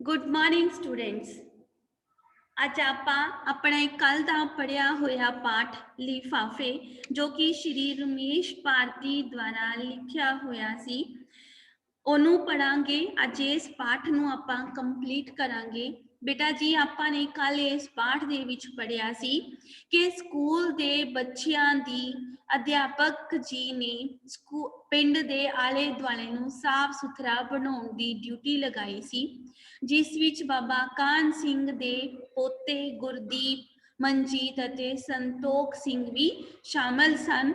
Good morning students. ਅੱਜ ਆਪਾਂ ਆਪਣਾ ਕੱਲ ਦਾ ਪੜਿਆ ਹੋਇਆ ਪਾਠ ਲਿਫਾਫੇ ਜੋ ਕਿ ਸ਼੍ਰੀ ਰਮੇਸ਼ ਭਾਰਤੀ ਦੁਆਰਾ ਲਿਖਿਆ ਹੋਇਆ ਸੀ ਉਹਨੂੰ ਪੜਾਂਗੇ। ਅੱਜ ਇਸ ਪਾਠ ਨੂੰ ਆਪਾਂ ਕੰਪਲੀਟ ਕਰਾਂਗੇ। ਬੇਟਾ ਜੀ ਆਪਾਂ ਨੇ ਕੱਲ ਇਸ ਪਾਠ ਦੇ ਵਿੱਚ ਪੜਿਆ ਸੀ ਕਿ ਸਕੂਲ ਦੇ ਬੱਚਿਆਂ ਦੀ ਅਧਿਆਪਕ ਜੀ ਨੇ ਪਿੰਡ ਦੇ ਆਲੇ ਦੁਆਲੇ ਨੂੰ ਸਾਫ਼ ਸੁਥਰਾ ਬਣਾਉਣ ਦੀ ਡਿਊਟੀ ਲਗਾਈ ਸੀ, ਜਿਸ ਵਿੱਚ ਬਾਬਾ ਕਾਹਨ ਸਿੰਘ ਦੇ ਪੋਤੇ ਗੁਰਦੀਪ, ਮਨਜੀਤ ਅਤੇ ਸੰਤੋਖ ਸਿੰਘ ਵੀ ਸ਼ਾਮਲ ਸਨ,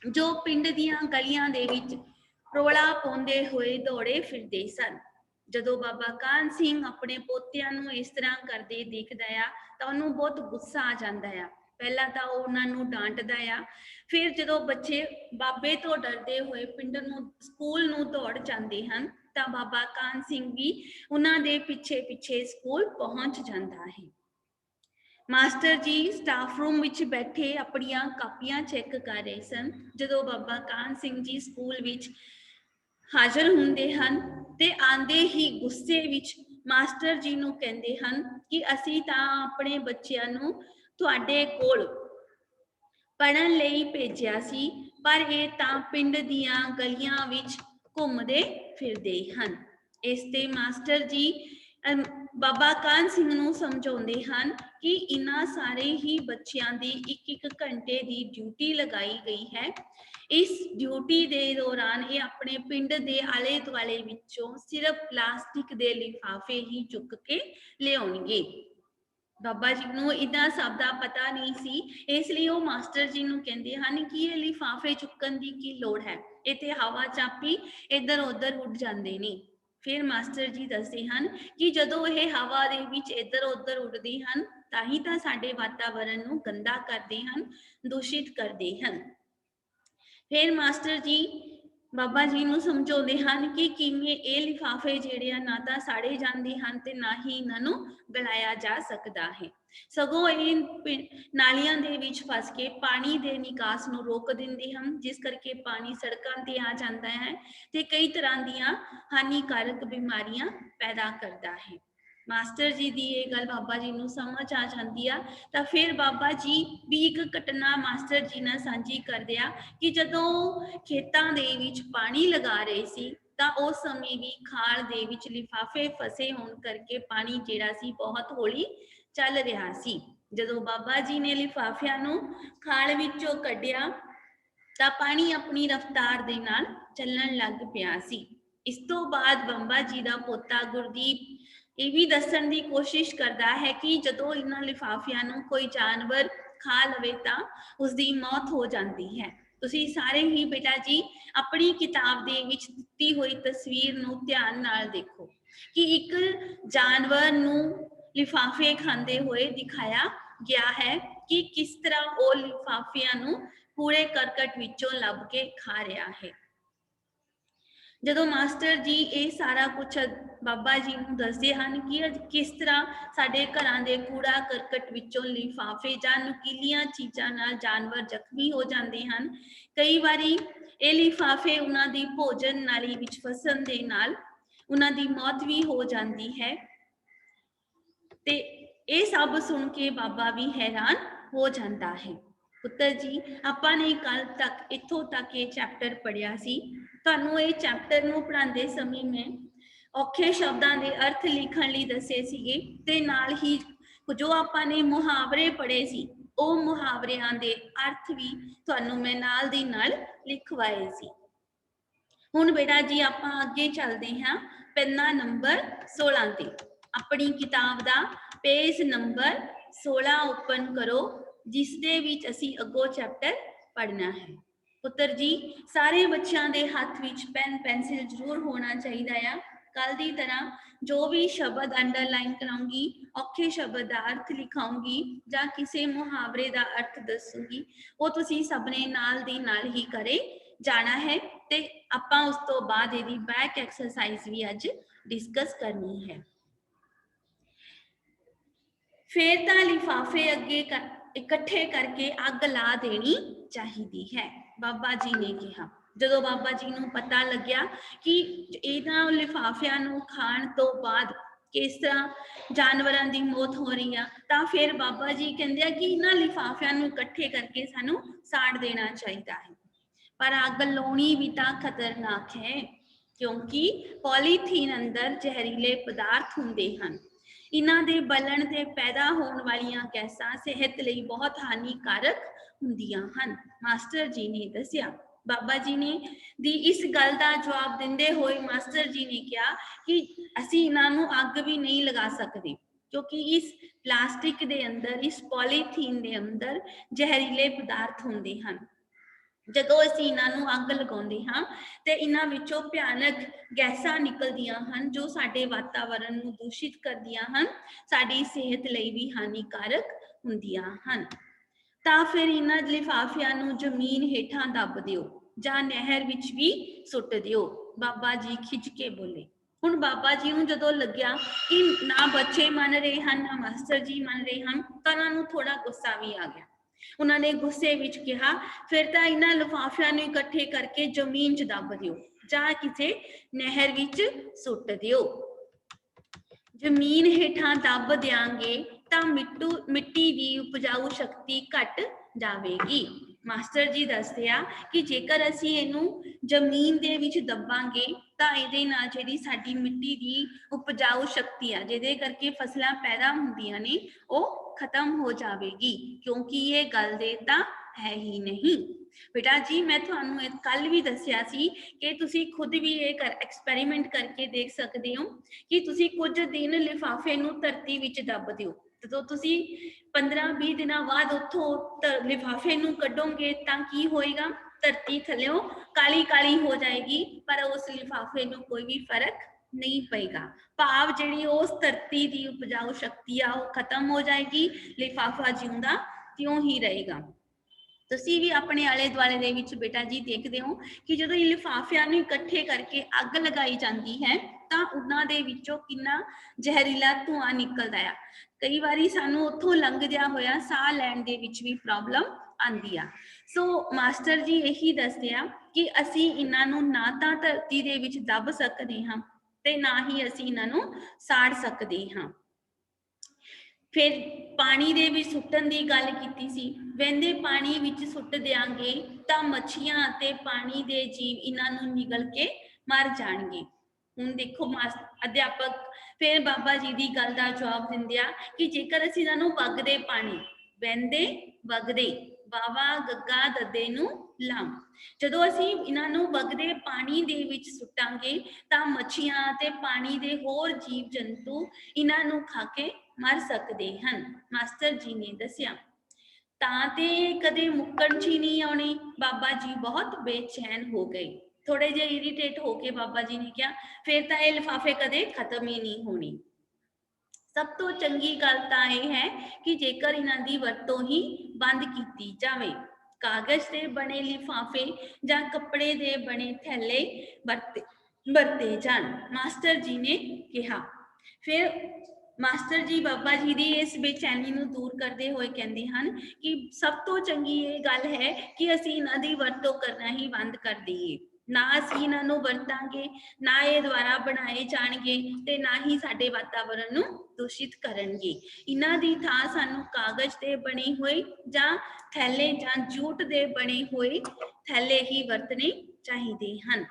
ਜੋ ਪਿੰਡ ਦੀਆਂ ਗਲੀਆਂ ਦੇ ਵਿੱਚ ਰੌਲਾ ਪਾਉਂਦੇ ਹੋਏ ਦੌੜੇ ਫਿਰਦੇ ਸਨ। ਜਦੋਂ ਬਾਬਾ ਕਾਹਨ ਸਿੰਘ ਆਪਣੇ ਪੋਤਿਆਂ ਨੂੰ ਇਸ ਤਰ੍ਹਾਂ ਕਰਦੇ ਦੇਖਦਾ ਆ ਤਾਂ ਉਹਨੂੰ ਬਹੁਤ ਗੁੱਸਾ ਆ ਜਾਂਦਾ ਆ। ਪਹਿਲਾਂ ਤਾਂ ਉਹ ਉਹਨਾਂ ਨੂੰ ਡਾਂਟਦਾ ਆ, ਫਿਰ ਜਦੋਂ ਬੱਚੇ ਬਾਬੇ ਤੋਂ ਡਰਦੇ ਹੋਏ ਪਿੰਡ ਨੂੰ ਸਕੂਲ ਨੂੰ ਦੌੜ ਜਾਂਦੇ ਹਨ ਤਾਂ ਬਾਬਾ ਕਾਹਨ ਸਿੰਘ ਵੀ ਉਹਨਾਂ ਦੇ ਪਿੱਛੇ ਪਿੱਛੇ ਸਕੂਲ ਪਹੁੰਚ ਜਾਂਦਾ ਹੈ। ਮਾਸਟਰ ਜੀ ਸਟਾਫ ਰੂਮ ਵਿੱਚ ਬੈਠੇ ਆਪਣੀਆਂ ਕਾਪੀਆਂ ਚੈੱਕ ਕਰ ਰਹੇ ਸਨ ਜਦੋਂ ਬਾਬਾ ਕਾਹਨ ਸਿੰਘ ਜੀ ਸਕੂਲ ਵਿੱਚ ਹਾਜ਼ਰ ਹੁੰਦੇ ਹਨ ਤੇ ਆਂਦੇ ਹੀ ਗੁੱਸੇ ਵਿੱਚ ਮਾਸਟਰ ਜੀ ਨੂੰ ਕਹਿੰਦੇ ਹਨ ਕਿ ਅਸੀਂ ਤਾਂ ਆਪਣੇ ਬੱਚਿਆਂ ਨੂੰ ਤੁਹਾਡੇ ਕੋਲ ਪੜ੍ਹਨ ਲਈ ਭੇਜਿਆ ਸੀ, ਪਰ ਇਹ ਤਾਂ ਪਿੰਡ ਦੀਆਂ ਗਲੀਆਂ ਵਿੱਚ ਘੁੰਮਦੇ ਫਿਰਦੇ ਹਨ। ਇਸ ਤੇ ਮਾਸਟਰ ਜੀ ਬਾਬਾ ਕਾਹਨ ਸਿੰਘ ਨੂੰ ਸਮਝਾਉਂਦੇ ਹਨ ਕਿ ਇਹਨਾਂ ਸਾਰੇ ਹੀ ਬੱਚਿਆਂ ਦੀ ਇੱਕ ਘੰਟੇ ਦੀ ਡਿਊਟੀ ਲਗਾਈ ਗਈ ਹੈ। ਇਸ ਡਿਊਟੀ ਦੇ ਦੌਰਾਨ ਇਹ ਆਪਣੇ ਪਿੰਡ ਦੇ ਆਲੇ ਦੁਆਲੇ ਵਿੱਚੋਂ ਸਿਰਫ ਪਲਾਸਟਿਕ ਦੇ ਲਿਫਾਫੇ ਹੀ ਚੁੱਕ ਕੇ ਲਿਆਉਣਗੇ। ਬਾਬਾ ਜੀ ਨੂੰ ਇਹਨਾਂ ਸਭ ਦਾ ਪਤਾ ਨਹੀਂ ਸੀ, ਇਸ ਲਈ ਉਹ ਮਾਸਟਰ ਜੀ ਨੂੰ ਕਹਿੰਦੇ ਹਨ ਕਿ ਇਹ ਲਿਫਾਫੇ ਚੁੱਕਣ ਦੀ ਕੀ ਲੋੜ ਹੈ, ਇਹ ਤੇ ਹਵਾ ਚਾਪੀ ਇੱਧਰ ਉੱਧਰ ਉੱਡ ਜਾਂਦੇ ਨੇ। ਫਿਰ ਮਾਸਟਰ ਜੀ ਦੱਸਦੇ ਹਨ ਕਿ ਜਦੋਂ ਇਹ ਹਵਾ ਦੇ ਵਿੱਚ ਇੱਧਰ ਉੱਧਰ ਉੱਡਦੇ ਹਨ ਤਾਂ ਹੀ ਤਾਂ ਸਾਡੇ ਵਾਤਾਵਰਣ ਨੂੰ ਗੰਦਾ ਕਰਦੇ ਹਨ, ਦੂਸ਼ਿਤ ਕਰਦੇ ਹਨ। ਫਿਰ ਮਾਸਟਰ ਜੀ ਬਾਬਾ ਜੀ ਨੂੰ ਸਮਝਾਉਂਦੇ ਹਨ ਕਿ ਕਿਵੇਂ ਇਹ ਲਿਫਾਫੇ ਜਿਹੜੇ ਆ ਨਾ ਤਾਂ ਸਾੜੇ ਜਾਂਦੇ ਹਨ ਤੇ ਨਾ ਹੀ ਇਹਨਾਂ ਨੂੰ ਗਲਾਇਆ ਜਾ ਸਕਦਾ ਹੈ, ਸਗੋਂ ਇਹ ਨਾਲੀਆਂ ਦੇ ਵਿੱਚ ਫਸ ਕੇ ਪਾਣੀ ਦੇ ਨਿਕਾਸ ਨੂੰ ਰੋਕ ਦਿੰਦੇ ਹਨ, ਜਿਸ ਕਰਕੇ ਪਾਣੀ ਸੜਕਾਂ ਤੇ ਆ ਜਾਂਦਾ ਹੈ ਤੇ ਕਈ ਤਰ੍ਹਾਂ ਦੀਆਂ ਹਾਨੀਕਾਰਕ ਬਿਮਾਰੀਆਂ ਪੈਦਾ ਕਰਦਾ ਹੈ। ਮਾਸਟਰ ਜੀ ਦੀ ਇਹ ਗੱਲ ਬਾਬਾ ਜੀ ਨੂੰ ਸਮਝ ਆ ਜਾਂਦੀ ਆ ਤਾਂ ਫਿਰ ਬਾਬਾ ਜੀ ਵੀ ਇੱਕ ਘਟਨਾ ਮਾਸਟਰ ਜੀ ਨਾਲ ਸਾਂਝੀ ਕਰਦੇ ਆ ਕਿ ਜਦੋਂ ਖੇਤਾਂ ਦੇ ਵਿੱਚ ਪਾਣੀ ਲਗਾ ਰਹੇ ਸੀ ਤਾਂ ਉਸ ਸਮੇਂ ਵੀ ਖਾਲ ਦੇ ਵਿੱਚ ਲਿਫਾਫੇ ਫਸੇ ਹੋਣ ਕਰਕੇ ਪਾਣੀ ਜਿਹੜਾ ਸੀ ਬਹੁਤ ਹੌਲੀ ਚੱਲ ਰਿਹਾ ਸੀ। ਜਦੋਂ ਬਾਬਾ ਜੀ ਨੇ ਲਿਫਾਫਿਆਂ ਨੂੰ ਖਾਲ ਵਿੱਚੋਂ ਕੱਢਿਆ ਤਾਂ ਪਾਣੀ ਆਪਣੀ ਰਫ਼ਤਾਰ ਦੇ ਨਾਲ ਚੱਲਣ ਲੱਗ ਪਿਆ ਸੀ। ਇਸ ਤੋਂ ਬਾਅਦ ਬਾਬਾ ਜੀ ਦਾ ਪੋਤਾ ਗੁਰਦੀਪ ਇਹ ਵੀ ਦੱਸਣ ਦੀ ਕੋਸ਼ਿਸ਼ ਕਰਦਾ ਹੈ ਕਿ ਜਦੋਂ ਇਹਨਾਂ ਲਿਫਾਫਿਆਂ ਨੂੰ ਕੋਈ ਜਾਨਵਰ ਖਾ ਲਵੇ ਤਾਂ ਉਸਦੀ ਮੌਤ ਹੋ ਜਾਂਦੀ ਹੈ। ਤੁਸੀਂ ਸਾਰੇ ਹੀ ਬੇਟਾ ਜੀ ਆਪਣੀ ਕਿਤਾਬ ਦੇ ਵਿੱਚ ਦਿੱਤੀ ਹੋਈ ਤਸਵੀਰ ਨੂੰ ਧਿਆਨ ਨਾਲ ਦੇਖੋ ਕਿ ਇੱਕ ਜਾਨਵਰ ਨੂੰ ਲਿਫਾਫੇ ਖਾਂਦੇ ਹੋਏ ਦਿਖਾਇਆ ਗਿਆ ਹੈ ਕਿ ਕਿਸ ਤਰ੍ਹਾਂ ਉਹ ਲਿਫਾਫਿਆਂ ਨੂੰ ਕੂੜੇ ਕਰਕਟ ਵਿੱਚੋਂ ਲੱਭ ਕੇ ਖਾ ਰਿਹਾ ਹੈ। ਜਦੋਂ ਮਾਸਟਰ ਜੀ ਇਹ ਸਾਰਾ ਕੁਝ ਬਾਬਾ ਜੀ ਨੂੰ ਦੱਸਦੇ ਹਨ ਕਿ ਕਿਸ ਤਰ੍ਹਾਂ ਸਾਡੇ ਘਰਾਂ ਦੇ ਕੂੜਾ ਕਰਕਟ ਵਿੱਚੋਂ ਲਿਫਾਫੇ ਜਾਂ ਨੁਕੀਲੀਆਂ ਚੀਜ਼ਾਂ ਨਾਲ ਜਾਨਵਰ ਜ਼ਖਮੀ ਹੋ ਜਾਂਦੇ ਹਨ, ਕਈ ਵਾਰੀ ਇਹ ਲਿਫਾਫੇ ਉਹਨਾਂ ਦੀ ਭੋਜਨ ਨਾਲੀ ਵਿੱਚ ਫਸਣ ਦੇ ਨਾਲ ਉਹਨਾਂ ਦੀ ਮੌਤ ਵੀ ਹੋ ਜਾਂਦੀ ਹੈ। ਤੇ ਇਹ ਸਭ ਸੁਣ ਕੇ ਬਾਬਾ ਵੀ ਹੈਰਾਨ ਹੋ ਜਾਂਦਾ ਹੈ। ਪੁੱਤਰ ਜੀ ਆਪਾਂ ਨੇ ਕੱਲ ਤੱਕ ਇੱਥੋਂ ਤੱਕ ਇਹ ਚੈਪਟਰ ਪੜ੍ਹਿਆ ਸੀ। ਤੁਹਾਨੂੰ ਇਹ ਚੈਪਟਰ ਨੂੰ ਪੜ੍ਹਾਉਂਦੇ ਸਮੇਂ ਮੈਂ ਔਖੇ ਸ਼ਬਦਾਂ ਦੇ ਅਰਥ ਲਿਖਣ ਲਈ ਦੱਸੇ ਸੀਗੇ ਤੇ ਨਾਲ ਹੀ ਜੋ ਆਪਾਂ ਨੇ ਮੁਹਾਵਰੇ ਪੜ੍ਹੇ ਸੀ ਉਹ ਮੁਹਾਵਰਿਆਂ ਦੇ ਅਰਥ ਵੀ ਤੁਹਾਨੂੰ ਮੈਂ ਨਾਲ ਦੀ ਨਾਲ ਲਿਖਵਾਏ ਸੀ। ਹੁਣ ਬੇਟਾ ਜੀ ਆਪਾਂ ਅੱਗੇ ਚੱਲਦੇ ਹਾਂ ਪੰਨਾ ਨੰਬਰ 16 ਤੇ। ਆਪਣੀ ਕਿਤਾਬ ਦਾ ਪੇਜ ਨੰਬਰ 16 ਓਪਨ ਕਰੋ, ਜਿਸ ਦੇ ਵਿੱਚ ਅਸੀਂ ਅੱਗੋਂ ਚੈਪਟਰ ਪੜ੍ਹਨਾ ਹੈ। ਪੁੱਤਰ ਜੀ ਸਾਰੇ ਬੱਚਿਆਂ ਦੇ ਹੱਥ ਵਿੱਚ ਪੈਨ ਪੈਨਸਿਲ ਜ਼ਰੂਰ ਹੋਣਾ ਚਾਹੀਦਾ ਆ। ਕੱਲ ਦੀ ਤਰ੍ਹਾਂ ਜੋ ਵੀ ਸ਼ਬਦ ਅੰਡਰਲਾਈਨ ਕਰਾਂਗੀ, ਔਖੇ ਸ਼ਬਦ ਦਾ ਅਰਥ ਲਿਖਾਉਂਗੀ ਜਾਂ ਕਿਸੇ ਮੁਹਾਵਰੇ ਦਾ ਅਰਥ ਦੱਸੂਗੀ, ਉਹ ਤੁਸੀਂ ਸਭ ਨੇ ਨਾਲ ਦੀ ਨਾਲ ਹੀ ਕਰੇ ਜਾਣਾ ਹੈ ਤੇ ਆਪਾਂ ਉਸ ਤੋਂ ਬਾਅਦ ਇਹਦੀ ਬੈਕ ਐਕਸਰਸਾਈਜ਼ ਵੀ ਅੱਜ ਡਿਸਕਸ ਕਰਨੀ ਹੈ। ਫਿਰ ਤਾਂ ਲਿਫਾਫੇ ਅੱਗੇ ਇਕੱਠੇ ਕਰਕੇ ਅੱਗ ਲਾ ਦੇਣੀ ਚਾਹੀਦੀ ਹੈ, ਬਾਬਾ ਜੀ ਨੇ ਕਿਹਾ। ਜਦੋਂ ਬਾਬਾ ਜੀ ਨੂੰ ਪਤਾ ਲੱਗਿਆ ਕਿ ਇਹਨਾਂ ਲਿਫਾਫਿਆਂ ਨੂੰ ਖਾਣ ਤੋਂ ਬਾਅਦ किस तरह जानवरां दी मौत हो रही है, तो फिर बाबा जी कहते हैं कि इन्हां लिफाफियां नूं इकट्ठे करके सानू साड़ देना चाहिए है। पर अग लाउणी भी तो खतरनाक है, क्योंकि पॉलीथीन अंदर जहरीले पदार्थ हुंदे हन। इन्हां दे बलण ते पैदा होण वालियां गैसां सेहत लई बहुत हानिकारक हुंदियां हन, मास्टर जी ने दस्सिया। बाबा जी ने दी इस गल का जवाब दिंदे होए मास्टर जी ने कहा कि असीं इन्हां नूं अग भी नहीं लगा सकते, क्योंकि इस प्लास्टिक दे अंदर, इस पॉलीथीन दे अंदर जहरीले पदार्थ हुंदे हन। ਜਦੋਂ ਅਸੀਂ ਇਹਨਾਂ ਨੂੰ ਅੱਗ ਲਗਾਉਂਦੇ ਹਾਂ ਤੇ ਇਹਨਾਂ ਵਿੱਚੋਂ ਭਿਆਨਕ ਗੈਸਾਂ ਨਿਕਲਦੀਆਂ ਹਨ ਜੋ ਸਾਡੇ ਵਾਤਾਵਰਣ ਨੂੰ ਦੂਸ਼ਿਤ ਕਰਦੀਆਂ ਹਨ, ਸਾਡੀ ਸਿਹਤ ਲਈ ਵੀ ਹਾਨੀਕਾਰਕ ਹੁੰਦੀਆਂ ਹਨ। ਤਾਂ ਫਿਰ ਇਹਨਾਂ ਲਿਫਾਫਿਆਂ ਨੂੰ ਜ਼ਮੀਨ ਹੇਠਾਂ ਦੱਬ ਦਿਓ ਜਾਂ ਨਹਿਰ ਵਿੱਚ ਵੀ ਸੁੱਟ ਦਿਓ, ਬਾਬਾ ਜੀ ਖਿੱਚ ਕੇ ਬੋਲੇ। ਹੁਣ ਬਾਬਾ ਜੀ ਨੂੰ ਜਦੋਂ ਲੱਗਿਆ ਕਿ ਨਾ ਬੱਚੇ ਮੰਨ ਰਹੇ ਹਨ, ਨਾ ਮਾਸਟਰ ਜੀ ਮੰਨ ਰਹੇ ਹਨ, ਤਾਂ ਉਹਨਾਂ ਨੂੰ ਥੋੜਾ ਗੁੱਸਾ ਵੀ ਆ ਗਿਆ। उन्होंने गुस्से विच कहा, फिर तो इन्हां लिफाफियां नूं इकट्ठे करके जमीन च दब दिओ जां किसी नहर विच सुट दिओ। जमीन हेठां दब देंगे तो मिट्टी की उपजाऊ शक्ति घट जाएगी। मास्टर जी दसदे आ कि जेकर असीं इहनूं जमीन दे विच दबांगे तो इहदे नाल जिहड़ी साडी मिट्टी की उपजाऊ शक्ति आ, जिहदे करके फसलां पैदा हुंदियां ने, ओह खत्म हो जाएगी, क्योंकि ये गल दे तां है ही नहीं। बेटा जी मैं तुहानूं कल भी दस्सिया सी कि तुसीं खुद भी ये एक्सपेरीमेंट करके देख सकते हो कि तुसीं कुछ दिन लिफाफे नूं धरती विच दब दिओ, तो तुसीं 15-20 दिनों बाद उत्थों लिफाफे नूं कड्डोगे तां की होएगा, धरती थल्लों काली काली हो जाएगी, पर उस लिफाफे नूं कोई भी फर्क नहीं पेगा। भाव जिहड़ी उस धरती की उपजाऊ शक्ति आ वो खत्म हो जाएगी, लिफाफा जिउंदा त्यों ही रहेगा। तुसीं भी अपने आले दुआले दे विच बेटा जी देखते हो कि जदों लिफाफियां नूं इकट्ठे करके अग लगाई जाती है तां उन्हां दे विचों किन्ना जहरीला धुआं निकलदा है। कई बारी सानूं उत्थों लंघदिया होया साह लैण दे विच भी प्रॉब्लम आंदी आ। सो मास्टर जी यही दसदे आ कि असीं इन्हां नूं ना तां धरती दे विच दब सकदे हां ते ना ही असीं इन्हां नूं साड़ सकदे हां। फिर पानी दे विच सुੱਟਣ ਦੀ ਗੱਲ ਕੀਤੀ ਸੀ, ਵਹਿੰਦੇ ਪਾਣੀ ਵਿੱਚ ਸੁੱਟ ਦਿਆਂਗੇ ਤਾਂ ਮੱਛੀਆਂ ਅਤੇ ਪਾਣੀ ਦੇ ਜੀਵ ਇਹਨਾਂ ਨੂੰ ਨਿਗਲ ਕੇ ਮਰ ਜਾਣਗੇ। ਹੁਣ ਦੇਖੋ ਅਧਿਆਪਕ ਫਿਰ ਬਾਬਾ ਜੀ ਦੀ ਗੱਲ ਦਾ ਜਵਾਬ ਦਿੰਦੇ ਆ ਕਿ ਜੇਕਰ ਅਸੀਂ ਇਹਨਾਂ ਨੂੰ ਵਗਦੇ ਪਾਣੀ, ਵਹਿੰਦੇ ਵਗਦੇ, ਬਾਵਾ ਗੱਗਾ ਦੱਦੇ ਨੂੰ ਲਾਮ, ਜਦੋਂ ਅਸੀਂ ਇਹਨਾਂ ਨੂੰ ਵਗਦੇ ਪਾਣੀ ਦੇ ਵਿੱਚ ਸੁੱਟਾਂਗੇ ਤਾਂ ਮੱਛੀਆਂ ਤੇ ਪਾਣੀ ਦੇ ਹੋਰ ਜੀਵ ਜੰਤੂ ਇਹਨਾਂ ਨੂੰ ਖਾ ਕੇ मर सकते हैं। मास्टर जी ने दसिया तां ते कदे मुक्कण च ही नहीं आने। बाबा जी बहुत बेचैन हो गए, थोड़े जे इरीटेट होके बाबा जी ने कहा फिर तो ये लिफाफे कदे खत्म ही नहीं होने। सब तो चंगी गल तां यह है कि जेकर इन्हां दी वरतों ही बंद की जाए। कागज के बने लिफाफे जां कपड़े के बने थैले वरते जान, मास्टर जी ने कहा। फिर मास्टर जी बाबा जी की इस बेचैनी नूं दूर करते हुए कहते हैं कि सब तो चंगी ये गल है कि असीं इन्हां दी वरतों करना ही बंद कर दईए। ना असीं इन्हां नूं वरतांगे, ना ये दुबारा बनाए जाणगे ते ना ही साडे वातावरण नूं दूषित करनगे। इन्हां दी थां सानूं कागज दे बने हुए जां थैले जां जूट दे बने हुए थैले ही वरतने चाहीदे हन।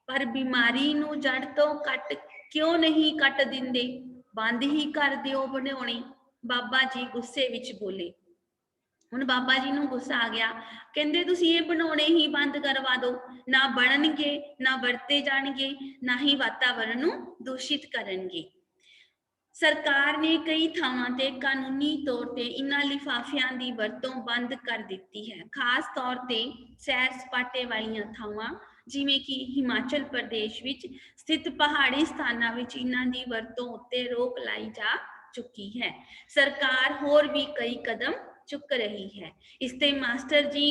पर बीमारी नूं जड़ तों कट क्यों नहीं कट दिंदे, बंद ही कर दिओ बनाउणे, बाबा जी गुस्से विच बोले। हुण बाबा जी नूं गुस्सा आ गया, कहंदे तुसीं ये बनाउणे ही बंद करवा दो, ना बनणगे, ना वरते जाणगे, ना ही वातावरण नूं दूषित करनगे। सरकार ने कई थावां ते कानूनी तौर ते इन्हां लिफाफियां दी वरतों बंद कर दित्ती है, खास तौर ते सैर सपाटे वालियां थावां जिवें कि हिमाचल प्रदेश विच स्थित पहाड़ी स्थानां विच इन्हां दी वरतों उत्ते रोक लाई जा चुकी है। सरकार होर भी कई कदम चुक रही है। इसते मास्टर जी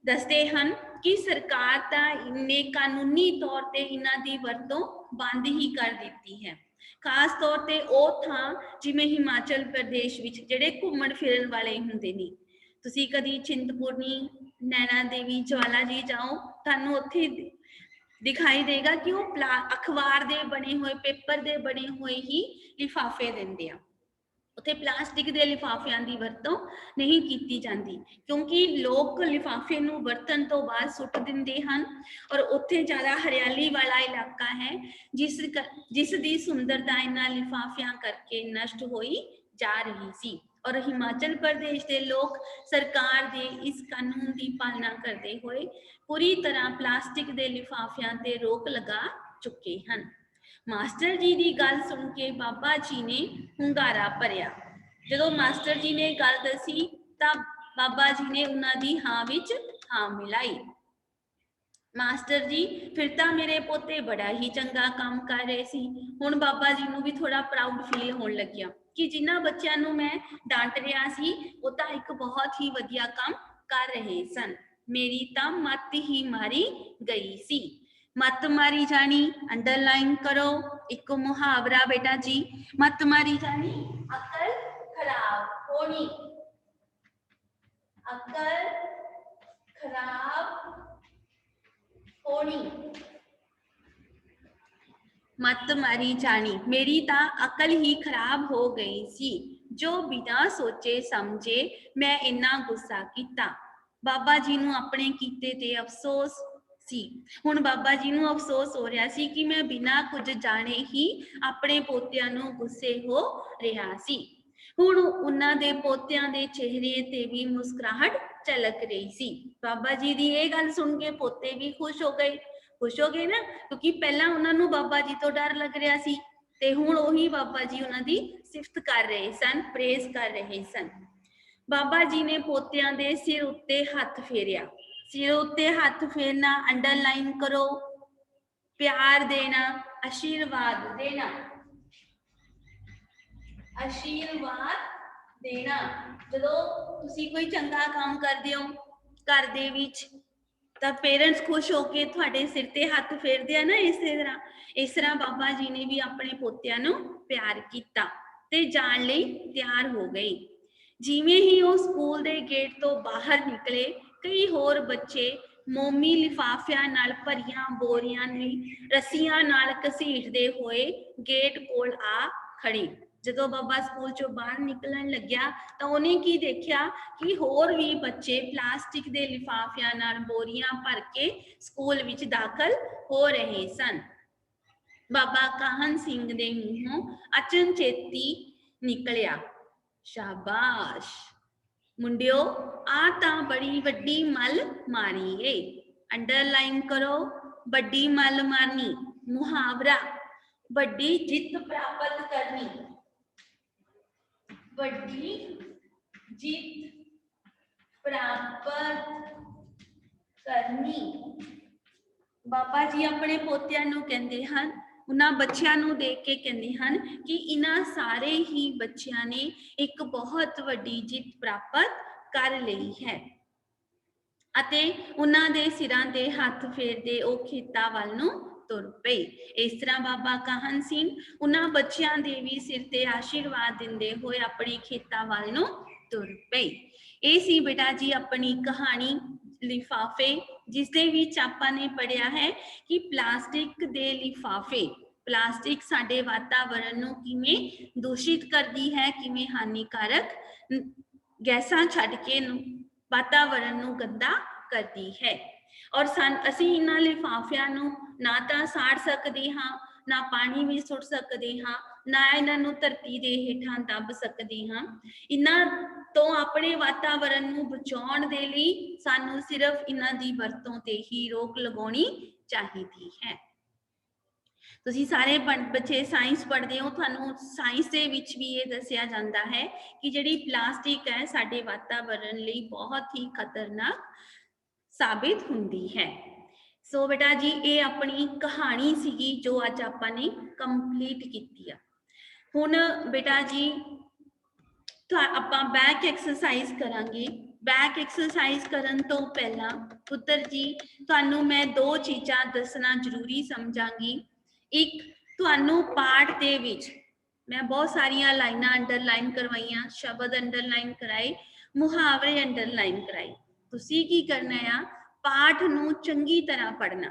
दसदे हन कि सरकार तां इन्ने कानूनी तौर ते इन्हां दी वरतों बंद ही कर दित्ती है। खास तौर ते ਉਹ ਥਾਂ ਜਿਵੇਂ ਹਿਮਾਚਲ ਪ੍ਰਦੇਸ਼ ਵਿੱਚ ਜਿਹੜੇ ਘੁੰਮਣ ਫਿਰਨ ਵਾਲੇ ਹੁੰਦੇ ਨੇ। ਤੁਸੀਂ ਕਦੀ ਚਿੰਤਪੁਰਨੀ, ਨੈਣਾ ਦੇਵੀ, ਜਵਾਲਾ ਜੀ ਜਾਓ, ਤੁਹਾਨੂੰ ਉੱਥੇ दिखाई देगा कि वो अखबार दे बने हुए पेपर दे बने हुए ही लिफाफे दिंदे आ। ਉੱਥੇ ਪਲਾਸਟਿਕ ਦੇ ਲਿਫਾਫਿਆਂ ਦੀ ਵਰਤੋਂ ਨਹੀਂ ਕੀਤੀ ਜਾਂਦੀ ਕਿਉਂਕਿ ਲੋਕ ਲਿਫਾਫੇ ਨੂੰ ਵਰਤਣ ਤੋਂ ਬਾਅਦ ਸੁੱਟ ਦਿੰਦੇ ਹਨ ਔਰ ਉੱਥੇ ਜ਼ਿਆਦਾ ਹਰਿਆਲੀ ਵਾਲਾ ਇਲਾਕਾ ਹੈ ਜਿਸ ਦੀ ਸੁੰਦਰਤਾ ਇਹਨਾਂ ਲਿਫਾਫਿਆਂ ਕਰਕੇ ਨਸ਼ਟ ਹੋਈ ਜਾ ਰਹੀ ਸੀ ਔਰ ਹਿਮਾਚਲ ਪ੍ਰਦੇਸ਼ ਦੇ ਲੋਕ ਸਰਕਾਰ ਦੇ ਇਸ ਕਾਨੂੰਨ ਦੀ ਪਾਲਣਾ ਕਰਦੇ ਹੋਏ ਪੂਰੀ ਤਰ੍ਹਾਂ ਪਲਾਸਟਿਕ ਦੇ ਲਿਫਾਫਿਆਂ ਤੇ ਰੋਕ ਲਗਾ ਚੁੱਕੇ ਹਨ। ਮਾਸਟਰ ਜੀ ਦੀ ਗੱਲ ਸੁਣ ਕੇ ਬਾਬਾ ਜੀ ਨੇ ਹੁੰਗਾਰਾ ਭਰਿਆ। ਜਦੋਂ ਮਾਸਟਰ ਜੀ ਨੇ ਗੱਲ ਦੱਸੀ ਤਾਂ ਬਾਬਾ ਜੀ ਨੇ ਉਹਨਾਂ ਦੀ ਹਾਂ ਵਿੱਚ ਹਾਂ ਮਿਲਾਈ। ਮਾਸਟਰ ਜੀ ਫਿਰ ਤਾਂ ਮੇਰੇ ਪੋਤੇ ਬੜਾ ਹੀ ਚੰਗਾ ਕੰਮ ਕਰ ਰਹੇ ਸੀ। ਹੁਣ ਬਾਬਾ ਜੀ ਨੂੰ ਵੀ ਥੋੜਾ ਪ੍ਰਾਊਡ ਫੀਲ ਹੋਣ ਲੱਗਿਆ ਕਿ ਜਿਨ੍ਹਾਂ ਬੱਚਿਆਂ ਨੂੰ ਮੈਂ ਡਾਂਟ ਰਿਹਾ ਸੀ ਉਹ ਤਾਂ ਇੱਕ ਬਹੁਤ ਹੀ ਵਧੀਆ ਕੰਮ ਕਰ ਰਹੇ ਸਨ। ਮੇਰੀ ਤਾਂ ਮੱਤ ਹੀ ਮਾਰੀ ਗਈ ਸੀ। मत मारी जानी अंडरलाइन करो। एक मुहावरा बेटा जी, मत मारी जानी अकल खराब होनी। अकल खराब होनी। मत मारी जानी मेरी ता अकल ही खराब हो गई सी जो बिना सोचे समझे मैं इन्ना गुस्सा किया। बाबा जी नूं अपने कीते ते अफसोस ਹੁਣ ਬਾਬਾ ਜੀ ਨੂੰ ਅਫਸੋਸ ਹੋ ਰਿਹਾ ਸੀ ਕਿ ਮੈਂ ਬਿਨਾਂ ਕੁਝ ਜਾਣੇ ਹੀ ਆਪਣੇ ਪੋਤਿਆਂ ਨੂੰ ਗੁੱਸੇ ਹੋ ਰਿਹਾ ਸੀ। ਹੁਣ ਉਹਨਾਂ ਦੇ ਪੋਤਿਆਂ ਦੇ ਚਿਹਰੇ ਤੇ ਵੀ ਮੁਸਕਰਾਹਟ ਝਲਕ ਰਹੀ ਸੀ। ਬਾਬਾ ਜੀ ਦੀ ਇਹ ਗੱਲ ਸੁਣ ਕੇ ਪੋਤੇ ਵੀ ਖੁਸ਼ ਹੋ ਗਏ ਨਾ, ਕਿਉਂਕਿ ਪਹਿਲਾਂ ਉਹਨਾਂ ਨੂੰ ਬਾਬਾ ਜੀ ਤੋਂ ਡਰ ਲੱਗ ਰਿਹਾ ਸੀ ਤੇ ਹੁਣ ਉਹੀ ਬਾਬਾ ਜੀ ਉਹਨਾਂ ਦੀ ਸਿਫਤ ਕਰ ਰਹੇ ਸਨ, ਪ੍ਰੇਜ਼ ਕਰ ਰਹੇ ਸਨ। ਬਾਬਾ ਜੀ ਨੇ ਪੋਤਿਆਂ ਦੇ ਸਿਰ ਉੱਤੇ ਹੱਥ ਫੇਰਿਆ। सिर उत्ते हाथ फेरना अंडरलाइन करो। प्यार देना, आशीर्वाद देना। आशीर्वाद देना जदों तुसी कोई चंगा काम करदे हो घर दे विच तां पेरेंट्स खुश होके तुहाडे सिर ते हत्थ फेरदे आ ना। इस तरह बाबा जी ने भी अपने पोतिਆਂ ਨੂੰ प्यार कीता ते जाण लई तैयार हो गए। जिवें ही वो स्कूल दे गेट तो बाहर निकले कई होर बच्चे मोमी लिफाफियां नाल भरियां बोरियां रस्सियां नाल घसीटदे होए गेट कोल आ खड़े। जदों बाबा स्कूल चों बाहर निकलन लग्या तां उहने की देखिया कि होर भी बच्चे प्लास्टिक दे लिफाफियां नाल बोरियां भर के स्कूल विच दाखल हो रहे सन। बाबा काहन सिंह दे मूंहों अचनचेती निकलिया, शाबाश मुंडियो आ तां बड़ी वड्डी मल मारी है। अंडरलाइन करो, बड़ी मल मारनी। मुहावरा बड़ी जित प्राप्त करनी। बड़ी जित प्राप्त करनी। बाबा जी अपने पोतिਆਂ ਨੂੰ ਕਹਿੰਦੇ ਹਨ, ਉਹਨਾਂ ਬੱਚਿਆਂ ਨੂੰ ਦੇਖ ਕੇ ਕਹਿੰਦੇ ਹਨ ਕਿ ਇਹਨਾਂ ਸਾਰੇ ਹੀ ਬੱਚਿਆਂ ਨੇ ਇੱਕ ਬਹੁਤ ਵੱਡੀ ਜਿੱਤ ਪ੍ਰਾਪਤ ਕਰ ਲਈ ਹੈ ਅਤੇ ਉਹਨਾਂ ਦੇ ਸਿਰਾਂ ਤੇ ਹੱਥ ਫੇਰਦੇ ਉਹ ਖੇਤਾਂ ਵੱਲ ਨੂੰ ਤੁਰ ਪਏ। ਇਸ ਤਰ੍ਹਾਂ ਬਾਬਾ ਕਾਹਨ ਸਿੰਘ ਉਹਨਾਂ ਬੱਚਿਆਂ ਦੇ ਵੀ ਸਿਰ ਤੇ ਆਸ਼ੀਰਵਾਦ ਦਿੰਦੇ ਹੋਏ ਆਪਣੇ ਖੇਤਾਂ ਵੱਲ ਨੂੰ ਤੁਰ ਪਏ। ਇਹ ਸੀ ਬੇਟਾ ਜੀ ਆਪਣੀ ਕਹਾਣੀ ਲਿਫਾਫੇ, ਜਿਸ ਦੇ ਵਿੱਚ ਆਪਾਂ ਨੇ ਪੜ੍ਹਿਆ ਹੈ ਕਿ ਪਲਾਸਟਿਕ ਦੇ ਲਿਫਾਫੇ, ਪਲਾਸਟਿਕ ਸਾਡੇ ਵਾਤਾਵਰਣ ਨੂੰ ਕਿਵੇਂ ਦੂਸ਼ਿਤ ਕਰਦੀ ਹੈ, ਕਿਵੇਂ ਹਾਨੀਕਾਰਕ ਗੈਸਾਂ ਛੱਡ ਕੇ ਵਾਤਾਵਰਣ ਨੂੰ ਗੰਦਾ ਕਰਦੀ ਹੈ। ਔਰ ਅਸੀਂ ਇਹਨਾਂ ਲਿਫਾਫਿਆਂ ਨੂੰ ਨਾ ਤਾਂ ਸਾੜ ਸਕਦੇ ਹਾਂ, ਨਾ ਪਾਣੀ ਵਿੱਚ ਸੁੱਟ ਸਕਦੇ ਹਾਂ, ਨਾ ਇਹਨਾਂ ਨੂੰ ਧਰਤੀ ਦੇ ਹੇਠਾਂ ਦੱਬ ਸਕਦੇ ਹਾਂ। ਇਹਨਾਂ ਤੋਂ ਆਪਣੇ ਵਾਤਾਵਰਣ ਨੂੰ ਬਚਾਉਣ ਦੇ ਲਈ ਸਾਨੂੰ ਸਿਰਫ ਇਹਨਾਂ ਦੀ ਵਰਤੋਂ ਤੇ ਹੀ ਰੋਕ ਲਗਾਉਣੀ ਚਾਹੀਦੀ ਹੈ। ਤੁਸੀਂ ਸਾਰੇ ਬੱਚੇ ਸਾਇੰਸ ਪੜ੍ਹਦੇ ਹੋ, ਤੁਹਾਨੂੰ ਸਾਇੰਸ ਦੇ ਵਿੱਚ ਵੀ ਇਹ ਦੱਸਿਆ ਜਾਂਦਾ ਹੈ ਕਿ ਜਿਹੜੀ ਪਲਾਸਟਿਕ ਹੈ ਸਾਡੇ ਵਾਤਾਵਰਣ ਲਈ ਬਹੁਤ ਹੀ ਖਤਰਨਾਕ ਸਾਬਿਤ ਹੁੰਦੀ ਹੈ। ਸੋ ਬੇਟਾ ਜੀ ਇਹ ਆਪਣੀ ਕਹਾਣੀ ਸੀਗੀ ਜੋ ਅੱਜ ਆਪਾਂ ਨੇ ਕੰਪਲੀਟ ਕੀਤੀ ਆ। ਹੁਣ ਬੇਟਾ ਜੀ ਆਪਾਂ ਬੈਕ ਐਕਸਰਸਾਈਜ਼ ਕਰਾਂਗੇ। ਬੈਕ ਐਕਸਰਸਾਈਜ਼ ਕਰਨ ਤੋਂ ਪਹਿਲਾਂ ਪੁੱਤਰ ਜੀ ਤੁਹਾਨੂੰ ਮੈਂ ਦੋ ਚੀਜ਼ਾਂ ਦੱਸਣਾ ਜ਼ਰੂਰੀ ਸਮਝਾਂਗੀ। ਇੱਕ, ਤੁਹਾਨੂੰ ਪਾਠ ਦੇ ਵਿੱਚ ਮੈਂ ਬਹੁਤ ਸਾਰੀਆਂ ਲਾਈਨਾਂ ਅੰਡਰਲਾਈਨ ਕਰਵਾਈਆਂ, ਸ਼ਬਦ ਅੰਡਰਲਾਈਨ ਕਰਾਏ, ਮੁਹਾਵਰੇ ਅੰਡਰਲਾਈਨ ਕਰਾਏ। ਤੁਸੀਂ ਕੀ ਕਰਨਾ ਆ, ਪਾਠ ਨੂੰ ਚੰਗੀ ਤਰ੍ਹਾਂ ਪੜ੍ਹਨਾ।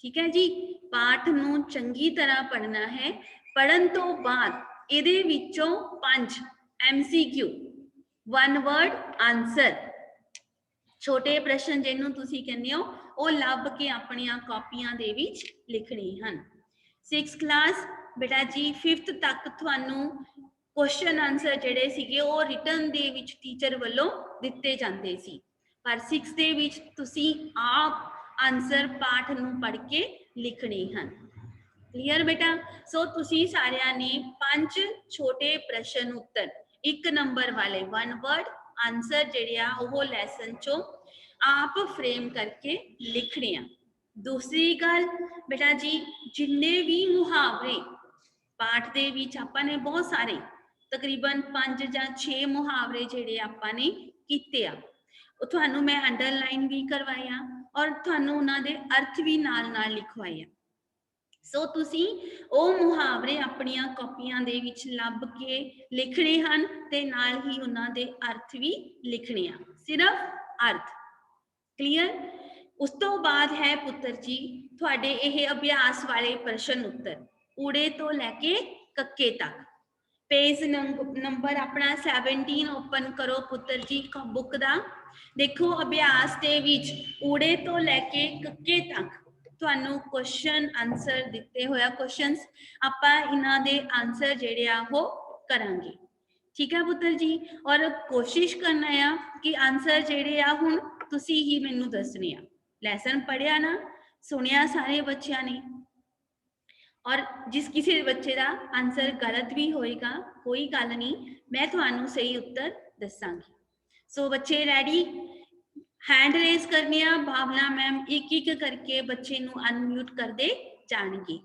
ठीक है जी। पाठ नूं चंगी तरह पढ़ना है। पढ़न तो बाद इहदे विचों 5 MCQ, 1 वर्ड आंसर, छोटे प्रश्न जिन्हों तुसीं कहंदे हो वो लभ के अपनियां कॉपियां दे विच लिखने हन। 6th क्लास बेटा जी 5th तक तुहानूं क्वेश्चन आंसर जिहड़े सीगे वो रिटन दे विच टीचर वल्लों दिते जांदे सी, पर 6th दे विच तुसीं आप आंसर पाठ नूं पढ़ के लिखने हन। क्लीयर बेटा? सो तुसीं सारिਆਂ ने 5 छोटे प्रश्न उत्तर 1 नंबर वाले 1 वर्ड आंसर जिहड़े आ वो लैसन चों आप फ्रेम करके लिखने आ। दूसरी गल बेटा जी जिन्ने भी मुहावरे पाठ दे विच आपां ने बहुत सारे तकरीबन 5 ਜਾਂ 6 मुहावरे जिहड़े आपां ने कीते आ, ਉਹ ਤੁਹਾਨੂੰ मैं अंडरलाइन भी करवाया और ਤੁਹਾਨੂੰ ਉਹਨਾਂ ਦੇ अर्थ भी नाल नाल लिखवाए आ। सो तुसी ओ मुहावरे अपनियां कॉपियां दे विच लभ के लिखने हन ते नाल ही उन्हां दे अर्थ भी लिखने आ, सिर्फ अर्थ। क्लीयर? उस तो बाद है पुत्र जी तुहाडे इह अभ्यास वाले प्रश्न उत्तर ऊड़े तो लैके कक्के तक। पेज नंबर अपना 17 ओपन करो पुत्र जी बुक दा। देखो अभ्यास दे विच ऊड़े तो लैके कक्के तक ਤੁਹਾਨੂੰ क्वेश्चन आंसर दिते होया क्वेश्चंस आपां इन्हां दे आंसर जिहड़े आ वो करांगे। ठीक है पुत्र जी? और कोशिश करना है कि आंसर जिहड़े आ हुण तुसीं ही मैनूं दसने आ। लैसन पढ़िया ना, सुनिया सारे बच्चों ने, और जिस किसी बच्चे का आंसर गलत भी होएगा कोई गल नहीं, मैं तुहानूं सही उत्तर दसांगी। सो बच्चे रेडी? हैंड रेज करने आ, भावना मैम एक एक करके बच्चे नूं अनम्यूट करते जाएंगे।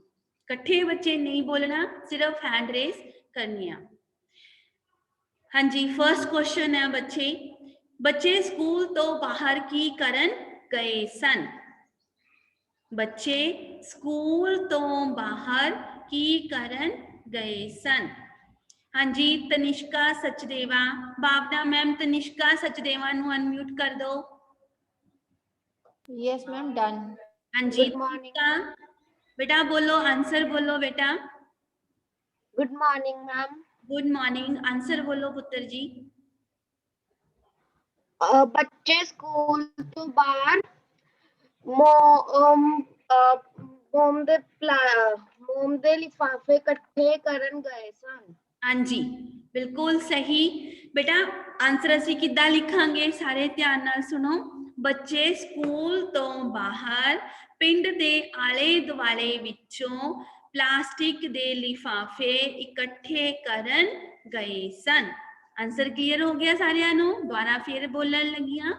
कट्ठे बच्चे नहीं बोलना, सिर्फ हैंड रेज करनी आ। हाँ जी, फर्स्ट क्वेश्चन है बच्चे, बच्चे स्कूल तो बाहर की करन गए सन। बच्चे स्कूल तो बाहर की करन गए सन। हाँ जी, तनिष्का सचदेवा, भावना मैम तनिष्का सचदेवा नूं अनम्यूट कर दो। Yes ma'am, done. हाँ जी, Good morning. बेटा बोलो, आंसर बोलो बेटा। Good morning ma'am. Good morning, answer बोलो पुत्र जी। बच्चे स्कूल तो बाहर मोम दे लिफाफे इकट्ठे करन गए सन। हाँ जी, बिल्कुल सही बेटा। आंसर असी किद्दां लिखांगे, सारे ध्यान नाल सुनो। बच्चे स्कूल तो बाहर पिंड दे आले दुआले विचों प्लास्टिक दे लिफाफे इकट्ठे करन गए सन। आंसर क्लियर हो गया सारिਆਂ ਨੂੰ? दोबारा फिर बोलन लगियां,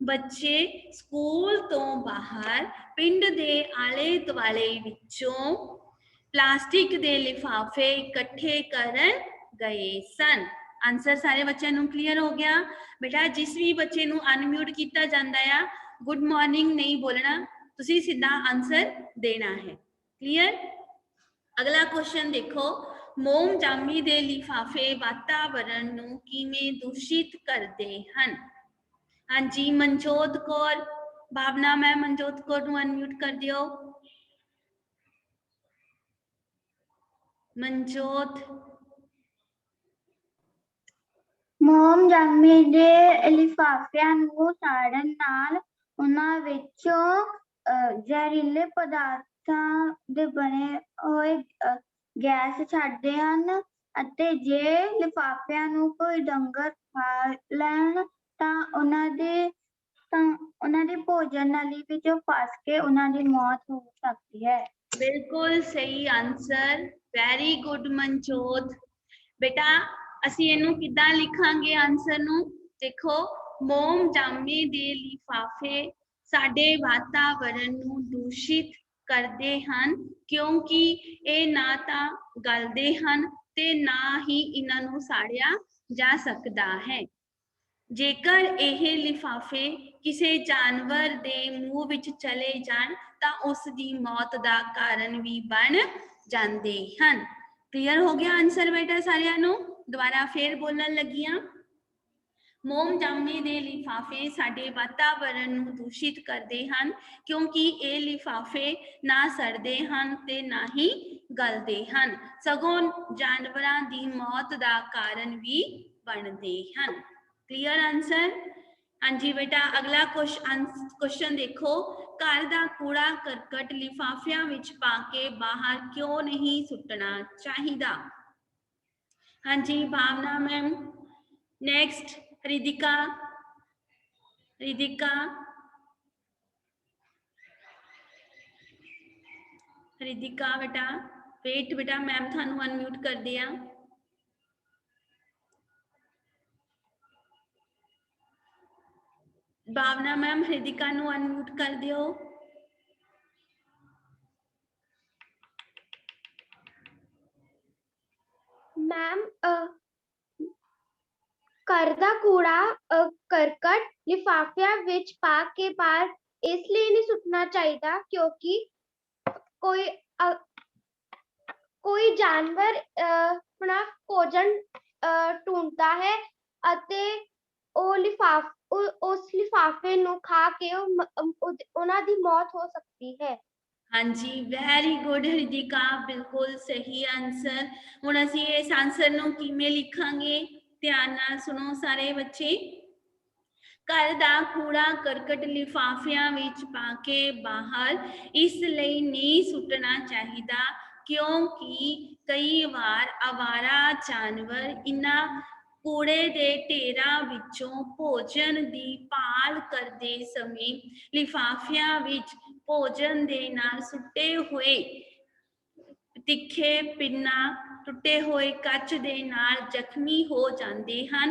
बच्चे स्कूल तो बाहर पिंड दे आले दुआले विचों प्लास्टिक दे लिफाफे इकट्ठे करन गए सन। आंसर सारे बच्चों नूं क्लियर हो गया? बेटा जिस भी बच्चे नूं अनम्यूट किया जाता है गुड मॉर्निंग नहीं बोलना, तुसी सीधा आंसर देना है। क्लियर? अगला क्वेश्चन देखो, मोम जामी दे लिफाफे वातावरण नूं किवें दूषित करदे हन? हाँ जी, मनजोत कौर, भावना मैम मनजोत कौर नूं अनम्यूट कर दियो। मनजोत। मोम जामी दे लिफाफिਆਂ ਨੂੰ ਸਾੜਨ ਨਾਲ ਉਹਨਾਂ ਵਿੱਚੋਂ ਜ਼ਹਿਰੀਲੇ ਪਦਾਰਥਾਂ ਦੇ ਬਣੇ ਹੋਏ ਗੈਸ ਛੱਡਦੇ ਹਨ ਅਤੇ ਜੇ ਲਿਫਾਫਿਆਂ ਨੂੰ ਕੋਈ ਡੰਗਰ ਖਾ ਲੈਣ ਤਾਂ ਉਹਨਾਂ ਦੀ ਭੋਜਨ ਨਲੀ ਵਿੱਚੋਂ ਫਸ ਕੇ ਉਹਨਾਂ ਦੀ ਮੌਤ ਹੋ ਸਕਦੀ ਹੈ। बिल्कुल सही आंसर, वेरी गुड मनजोत। बेटा ਅਸੀਂ ਇਹਨੂੰ ਕਿੱਦਾਂ ਲਿਖਾਂਗੇ ਆਨਸਰ ਨੂੰ? ਦੇਖੋ, ਮੋਮ ਜਾਮੇ ਦੇ ਲਿਫਾਫੇ ਸਾਡੇ ਵਾਤਾਵਰਣ ਨੂੰ ਦੂਸ਼ਿਤ ਕਰਦੇ ਹਨ ਕਿਉਂਕਿ ਇਹ ਨਾ ਤਾਂ ਗਲਦੇ ਹਨ ਤੇ ਨਾ ਹੀ ਇਹਨਾਂ ਨੂੰ ਸਾੜਿਆ ਜਾ ਸਕਦਾ ਹੈ। ਜੇਕਰ ਇਹ ਲਿਫਾਫੇ ਕਿਸੇ ਜਾਨਵਰ ਦੇ ਮੂੰਹ ਵਿੱਚ ਚਲੇ ਜਾਣ ਤਾਂ ਉਸ ਦੀ ਮੌਤ ਦਾ ਕਾਰਨ ਵੀ ਬਣ ਜਾਂਦੇ ਹਨ। क्लियर हो गया आंसर बेटा सारिਆਂ ਨੂੰ? दोबारा फिर बोलन लगियां, ਮੋਮ ਜਾਮੇ ਦੇ ਲਿਫਾਫੇ ਸਾਡੇ ਵਾਤਾਵਰਣ ਨੂੰ ਦੂਸ਼ਿਤ ਕਰਦੇ ਹਨ ਕਿਉਂਕਿ ਇਹ ਲਿਫਾਫੇ ਨਾ ਸੜਦੇ ਹਨ ਤੇ ਨਾ ਹੀ ਗਲਦੇ ਹਨ, ਸਗੋਂ ਜਾਨਵਰਾਂ ਦੀ ਮੌਤ ਦਾ ਕਾਰਨ ਵੀ ਬਣਦੇ ਹਨ। Clear answer? ਹਾਂਜੀ ਬੇਟਾ, ਅਗਲਾ क्वेश्चन देखो, घर का कूड़ा करकट लिफाफियां विच पा के बाहर क्यों नहीं सुट्टना चाहिदा? ਹਾਂਜੀ भावना मैम। नेक्स्ट रिदिका। रिदिका बेटा वेट बेटा, मैम थानू अनम्यूट कर दिया। भावना मैम हृदिका नू अनम्यूट कर दियो। मैम घर दा कूड़ा करकट लिफाफिया विच पा के बाहर इसलिए नहीं सुटना चाहिए क्योंकि कोई जानवर अपना भोजन ढूंढता है अते उस लिफाफे नू खा के उन्हां दी मौत हो सकती है। हाँ जी, वेरी गुड हृदिका, बिल्कुल सही आंसर। हुण असीं इस आंसर नू किवें लिखांगे? ध्यान नाल सुनो सारे बच्चे। घर दा कूड़ा करकट लिफाफियां विच पा के बाहर इसलिए नहीं सुट्टना चाहिदा क्योंकि कई बार आवारा जानवर इन्हां कूड़े दे ढेरां विचों भोजन दी भाल करदे समय लिफाफियां विच भोजन दे नाल सुट्टे हुए तिखे पिन्ना टुटे हुए कच दे नाल जख्मी हो जाते हैं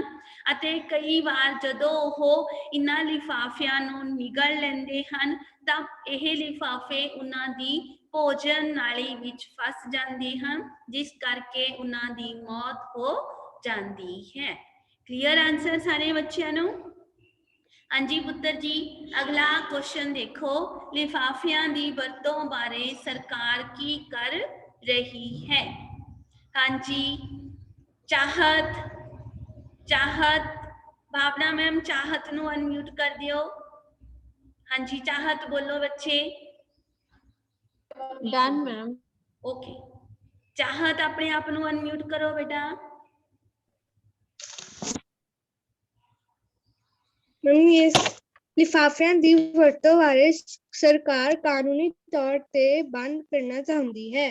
अते कई बार जदों ओह इन्हां लिफाफियां नूं निगल लैंदे हन तां इह लिफाफे उन्हां दी भोजन नाली विच फस जाते हैं जिस करके उन्हां दी मौत हो जाती है। क्लीयर आंसर सारे बच्चों नूं? हाँ जी पुत्र जी, अगला क्वेश्चन देखो, लिफाफियां दी वरतों बारे सरकार की कर रही है? हाँ जी, चाहत भावना मैम, चाहत नू अनम्यूट कर दियो। हाँ जी चाहत बोलो बच्चे। Done ma'am. ओके, चाहत अपने आप नू अनम्यूट करो बेटा। मैम ये लिफाफियां दी वरतों बारे सरकार कानूनी तौर ते बंद करना चाहती है।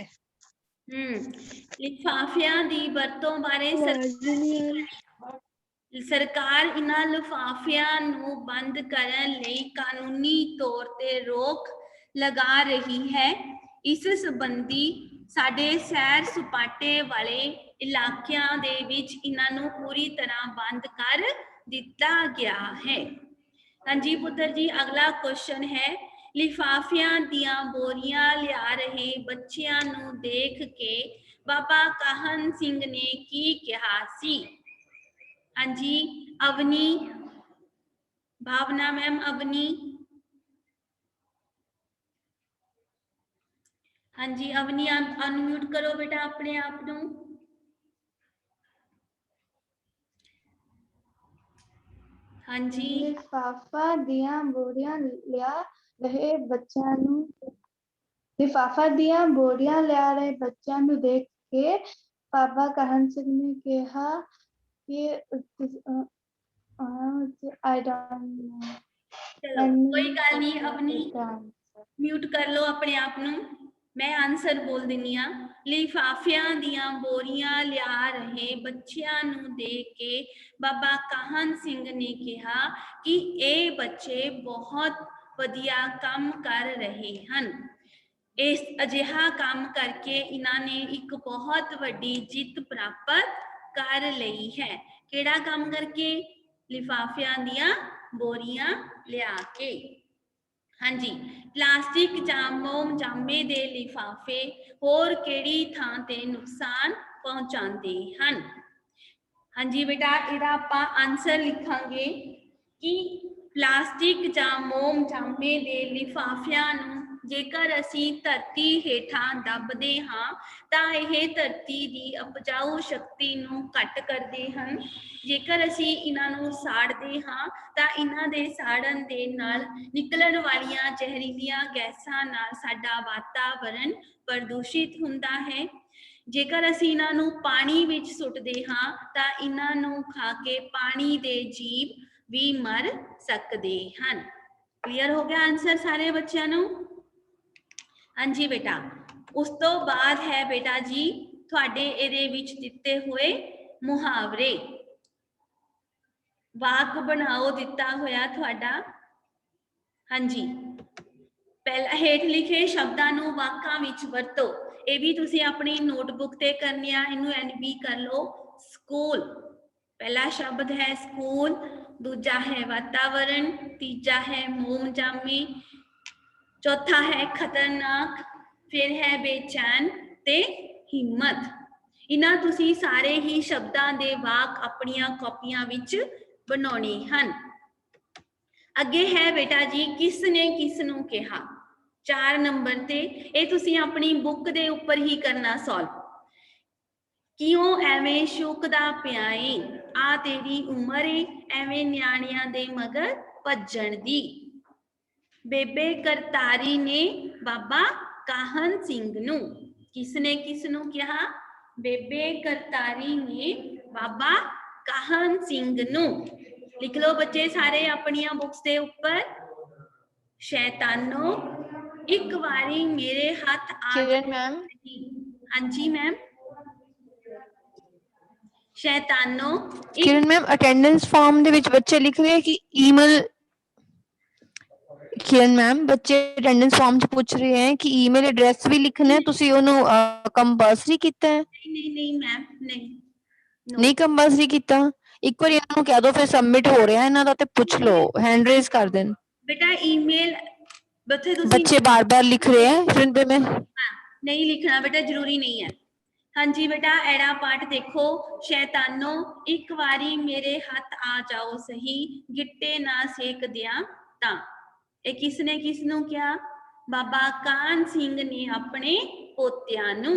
लिफाफियां दी वरतों बारे सरकार इन्हां लिफाफियां नू बंद करन लई कानूनी तौर ते रोक लगा रही है। इस संबंधी साडे सैर सपाटे वाले इलाकियां दे विच इन्हां नू पूरी तरह बंद कर दिता गया है। हाँ जी पुत्र जी, अगला क्वेश्चन है, लिफाफियां दियां बोरियां लिया रहे बच्चियां नू देख के बाबा काहन सिंह ने की कहा सी? हाँ जी अवनी, भावना मैम अवनी। हाँ जी अवनी, आप अनम्यूट करो बेटा अपने आप नू। हाँ जी, लिफाफा दियां बोरियां लिया रहे बच्चों नू लिफाफा दियां बोरियां लिया रहे बच्चों नू देख के बाबा कहन सिंह ने कहा कि आई डोंट नो। चलो कोई गल नहीं, अपनी म्यूट कर लो अपने आप नू, मैं आंसर बोल दिनी आ। लिफाफियां दियां बोरियां लिया रहे बच्चियां नू देख के बाबा काहन सिंह ने कहा कि ये बच्चे बहुत वधिया काम कर रहे हैं। इस अजिहा काम करके इन्होंने एक बहुत वड्डी जित प्राप्त कर ली है। केड़ा काम करके? लिफाफियां दियां बोरियां लिया के। हाँ जी, प्लास्टिक मोम जामे दे लिफाफे होर केड़ी थां ते नुकसान पहुंचाते हैं? हाँ जी बेटा, इहदा आपां आंसर लिखांगे कि प्लास्टिक जां मोम जामे दे लिफाफियां नूं ਜੇਕਰ ਅਸੀਂ ਧਰਤੀ ਹੇਠਾਂ ਦੱਬਦੇ ਹਾਂ ਤਾਂ ਇਹ ਧਰਤੀ ਦੀ ਉਪਜਾਊ ਸ਼ਕਤੀ ਨੂੰ ਘੱਟ ਕਰਦੇ ਹਨ। ਜੇਕਰ ਅਸੀਂ ਇਹਨਾਂ ਨੂੰ ਸਾੜਦੇ ਹਾਂ ਤਾਂ ਇਹਨਾਂ ਦੇ ਸਾੜਨ ਦੇ ਨਾਲ ਨਿਕਲਣ ਵਾਲੀਆਂ ਜ਼ਹਿਰੀਲੀਆਂ ਗੈਸਾਂ ਨਾਲ ਸਾਡਾ ਵਾਤਾਵਰਣ ਪ੍ਰਦੂਸ਼ਿਤ ਹੁੰਦਾ ਹੈ। ਜੇਕਰ ਅਸੀਂ ਇਹਨਾਂ ਨੂੰ ਪਾਣੀ ਵਿੱਚ ਸੁੱਟਦੇ ਹਾਂ ਤਾਂ ਇਹਨਾਂ ਨੂੰ ਖਾ ਕੇ ਪਾਣੀ ਦੇ ਜੀਵ ਵੀ ਮਰ ਸਕਦੇ ਹਨ। ਕਲੀਅਰ ਹੋ ਗਿਆ ਆਨਸਰ ਸਾਰੇ ਬੱਚਿਆਂ ਨੂੰ? ਹਾਂਜੀ ਬੇਟਾ, ਉਸ ਤੋਂ ਬਾਅਦ ਹੈ ਬੇਟਾ ਜੀ ਤੁਹਾਡੇ ਇਹਦੇ ਵਿੱਚ ਦਿੱਤੇ ਹੋਏ ਮੁਹਾਵਰੇ। ਵਾਕ ਬਣਾਓ ਦਿੱਤਾ ਹੋਇਆ ਤੁਹਾਡਾ। ਹਾਂਜੀ, ਪਹਿਲਾਂ ਹੇਠ ਲਿਖੇ ਸ਼ਬਦਾਂ ਨੂੰ ਵਾਕਾਂ ਵਿੱਚ ਵਰਤੋ। ਇਹ ਵੀ ਤੁਸੀਂ ਆਪਣੀ ਨੋਟਬੁੱਕ ਤੇ ਕਰਨੀ ਆ, ਇਹਨੂੰ NB ਕਰ ਲਓ। ਸਕੂਲ, पहला शब्द है स्कूल, दूजा है वातावरण, तीजा है मोमजामी, चौथा है खतरनाक, फिर है बेचैन ते हिम्मत। इन्हां तुसी सारे ही शब्दां दे वाक अपनियां कॉपियां विच बनाने हन। अगे है बेटा जी किसने किसनू कहा, 4 नंबर ते ये तुसी अपनी बुक दे उपर ही करना सॉल्व। क्यों एवें शुकदा पिया है, आ तेरी उम्र है एवें न्याणियां दे मगर भज्जण दी। बेबे करतारी ने बाबा काहन सिंह नू, किसने किसनू कहा, बेबे करतारी ने बाबा काहन सिंह नू। लिख लो बच्चे सारे अपनियां बुक्स दे उपर। शैतानो एक बारी मेरे हाथ आ किरण मैम। हाँ जी मैम। शैतानो किरण मैम अटेंडेंस फॉर्म दे विच बच्चे लिख रहे हैं कि ईमेल, किरण मैम बच्चे अटेंडेंस फॉर्म च पूछ रहे हैं कि ईमेल एड्रेस भी लिखना है, तुसी ओनु कंपल्सरी कीता है? नहीं मैम नहीं नहीं कंपल्सरी कीता। एक बार इन्हां नूं कह दो फिर सबमिट हो रहा है इन्हां दा ते पूछ लो, हैंड रेज कर देन। बेटा ईमेल बच्चे बार-बार लिख रहे हैं फिर मैं नहीं लिखना बेटा, जरूरी नहीं है। हाँ जी बेटा एड़ा पाठ देखो। शैतानो एक बारी मेरे हाथ आ जाओ सही, गिट्टे ना सेक दिया ता। ये किसने किसनू क्या, बाबा कान सिंह ने अपने पोत्यां नू।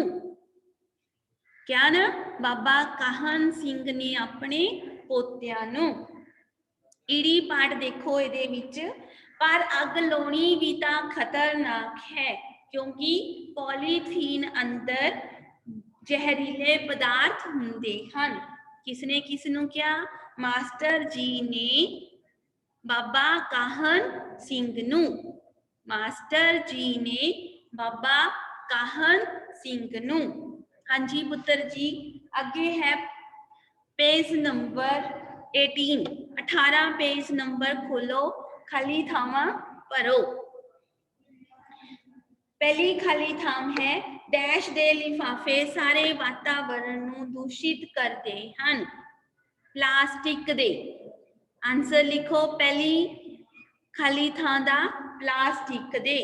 क्या ना, बाबा काहन सिंह ने अपने पोत्यां नू। इड़ी पाठ देखो इहदे विच, पर अग लाउणी भी तां खतरनाक है क्योंकि पॉलीथीन अंदर जहरीले पदार्थ हुंदे हन। किसने किसनू क्या, मास्टर जी ने बाबा काहन सिंह नू। मास्टर जी ने बाबा काहन सिंह नू। हाँ जी पुत्र जी अगे है पेज नंबर 18, 18 पेज नंबर खोलो, खाली थावां भरो। पहली खाली थाम है डैश दे लिफाफे सारे वातावरण नू दूषित करते हन। प्लास्टिक दे आंसर लिखो, पहली खाली थां दा प्लास्टिक दे।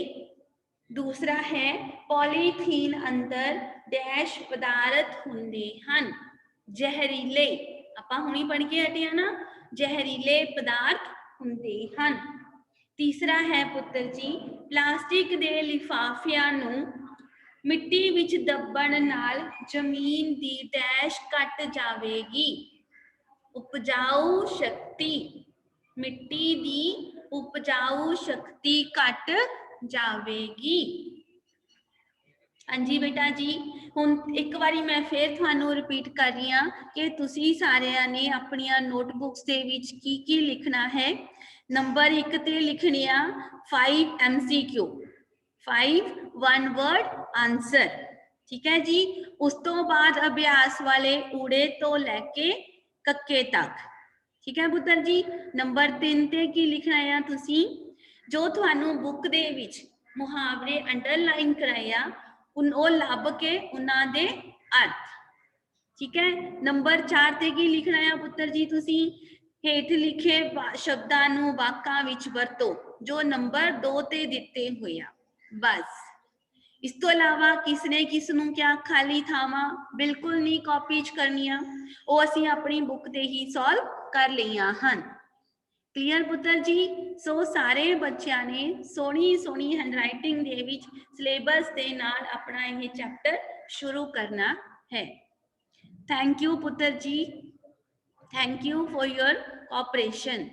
दूसरा है पॉलीथीन अंदर डैश पदार्थ हुंदे हन, जहरीले। आपां हुणी पढ़ के हटे आ ना, जहरीले पदार्थ हुंदे हन। तीसरा है पुत्र जी प्लास्टिक दे लिफाफियां नू मिट्टी विच दबण नाल जमीन दी डैश घट जावेगी, उपजाऊ शक्ति, मिट्टी दी उपजाऊ शक्ति घट जावेगी। हाँ जी बेटा जी हुण एक बारी मैं फिर तुहानू रिपीट कर रही हाँ कि तुसी सारिਆਂ ने अपनियां नोटबुक्स दे विच की लिखना है। नंबर 1 ते लिखनी आ 5 MCQ, 5 वन वर्ड आंसर, ठीक है जी। उस तो बाद अभ्यास वाले ऊड़े तो लैके कक्के तक, ठीक है पुत्र जी। नंबर 3 ते की लिखना है तुसी, जो तुहानू बुक दे विच मुहावरे अंडरलाइन कराया ਉਹ ਲੱਭ के उन्हां दे अर्थ, ठीक है। नंबर 4 ते की लिखना है पुत्र जी तुसी, हेठ लिखे शब्दां नू वाकां विच वरतो जो नंबर 2 ते दिते हुए आ बस। इस तो इलावा किसने किसनू क्या खाली थावां बिल्कुल नहीं कॉपी च करनियां, वो असीं अपनी बुक ते ही सॉल्व कर लईआं हन। ਕਲੀਅਰ ਪੁੱਤਰ ਜੀ? ਸੋ ਸਾਰੇ ਬੱਚਿਆਂ ਨੇ ਸੋਹਣੀ ਹੈਂਡਰਾਈਟਿੰਗ ਦੇ ਵਿੱਚ ਸਿਲੇਬਸ ਦੇ ਨਾਲ ਆਪਣਾ ਇਹ ਚੈਪਟਰ ਸ਼ੁਰੂ ਕਰਨਾ ਹੈ। ਥੈਂਕ ਯੂ ਪੁੱਤਰ ਜੀ, thank you for your cooperation.